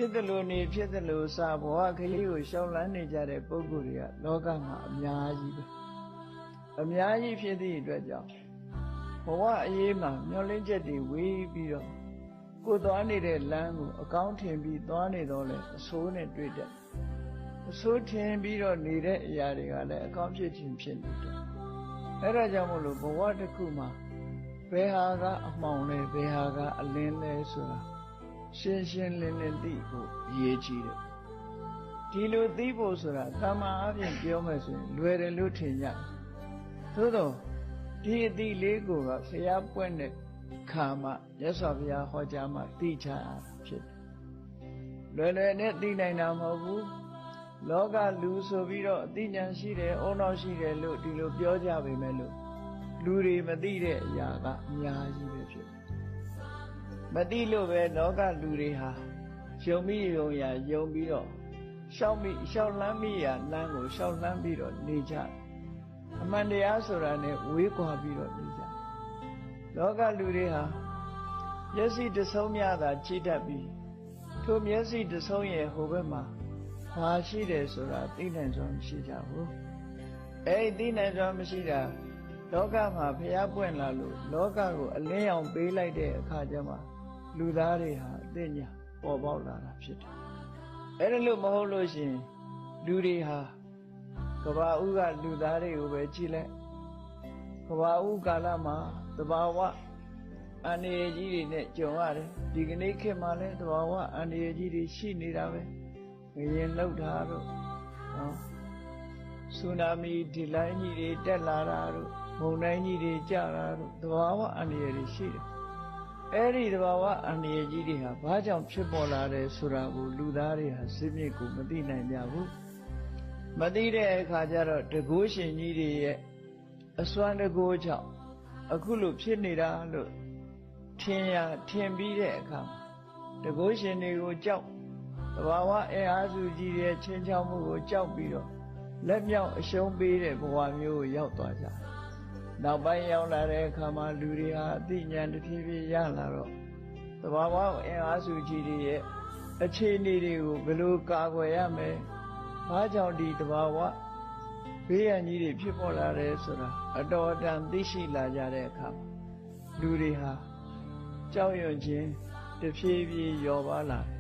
ဖြစ်တယ်လို့နေဖြစ်တယ်လို့စာဘဝကလေးကိုရှောင်လန်းနေကြတဲ့ပုဂ္ဂိုလ်တွေကလောကမှာအများကြီးပဲအများကြီးဖြစ်သည့်အတွက်ကြောင့်ဘဝအရေးမှာမျောလင်းချက်တွေဝေးပြီးတော့ကိုယ်သွားနေတဲ့လမ်းကိုအကောင်းထင်ပြီးသွားနေတော့လဲအဆိုးနဲ့တွေ့တယ်အဆိုးထင်ပြီးတော့နေတဲ့အရာတွေကလည်းအကောင်းဖြစ်ခြင်းဖြစ်နေတယ်အဲ့ဒါကြောင့်မို့လို့ဘဝတစ်ခုမှာဘယ်ဟာကအမှောင်လဲဘယ်ဟာကအလင်းလဲဆိုတာရှင်းရှင်းလင်းလင်းသိဖို့အရေးကြီးတယ်ဒီလိုသိဖို့ဆိုတာသာမန်အပြင်ပြောမယ်ဆိုရင်လွယ်တယ်လို့ထင်ကြသို့တော့ဒီအသိလေးကိုကဖျားပွင့်တဲ့ခါမှမြတ်စွာဘုရားဟောကြားမှသိချရတာဖြစ်တယ်လွယ်လွယ်နဲ့သိနိုင်တာမဟုတ်ဘူးလောကလူဆိုပြီးတော့အသိဉာဏ်ရှိတယ်အုံနောက်ရှိတယ်လို့ဒီလိုပြောကြပေမဲ့လို့လူတွေမသိတဲ့အရာကအများကြီးပဲဖြစ်တယ်မသိလို့ပဲလောကလူတွေဟာယုံမိယုံရယုံပြီးတော့ရှောက်လန်းမိရလမ်းကိုရှောက်လန်းပြီးတော့နေကြအမှန်တရားဆိုတာနဲ့ဝေးကွာပြီးတော့နေကြလောကလူတွေဟာမျက်စိတစ်ဆုံးများသာကြည့်တတ်ပြီးထိုမျက်စိတစ်ဆုံးရဲ့ဟိုဘက်မှာဘာရှိတယ်ဆိုတာသိနိုင်စွာမရှိကြဘူးအဲ့ဒီသိနိုင်စွာမရှိတာလောကမှာဖျားပွင့်လာလို့လောကကိုအလင်းရောင်ပေးလိုက်တဲ့အခါကျမှလူသားတွေဟာအသိဉာဏ်ပေါ်ပေါက်လာတာဖြစ်တယ်အဲ့ဒါလို့မဟုတ်လို့ရှင်လူတွေဟာကဘာဦးကလူသားတွေကိုပဲကြည့်လိုက်ကဘာဦးကာလမှာသဘာဝအန္တရာယ်ကြီးတွေနဲ့ကြုံရတယ်ဒီကနေ့ခေတ်မှာလည်းသဘာဝအန္တရာယ်ကြီးတွေရှိနေတာပဲငရင်လှုပ်တာတို့နော်ဆူနာမီဒီလိုင်းကြီးတွေတက်လာတာတို့မုန်တိုင်းကြီးတွေကျလာတို့သဘာဝအန္တရာယ်တွေရှိတယ်အဲ့ဒီသဘာဝအန္တရာယ်ကြီးတွေဟာဘာကြောင့်ဖြစ်ပေါ်လာတယ်ဆိုတာကိုလူသားတွေဟာစိတ်မြစ်ကိုမသိနိုင်ကြဘူးမသိတဲ့အခါကျတော့တကိုးရှင်ကြီးတွေရဲ့အစွမ်းတကိုးကြောင့်အခုလိုဖြစ်နေတာလို့ထင်ပြီးတဲ့အခါတကိုးရှင်တွေကိုကြောက်သဘာဝအင်အားစုကြီးရဲ့ချင်းချောက်မှုကိုကြောက်ပြီးတော့လက်မြောက်အရှုံးပေးတဲ့ဘဝမျိုးကိုရောက်သွားကြတယ်နောက်ပိုင်းရောက်လာတဲ့အခါမှာလူတွေဟာအသိဉာဏ်တစ်ဖြည်းဖြည်းရလာတော့သဘာဝအင်အားစုကြီးတွေရဲ့အခြေအနေတွေကိုဘယ်လိုကာကွယ်ရမလဲဘာကြောင့်ဒီသဘာဝဘေးရန်ကြီးတွေဖြစ်ပေါ်လာတယ်ဆိုတာအတော်အတန်သိရှိလာကြတဲ့အခါမှာလူတွေဟာကြောက်ရွံ့ခြင်းတစ်ဖြည်းဖြည်းလျော့ပါလာတယ်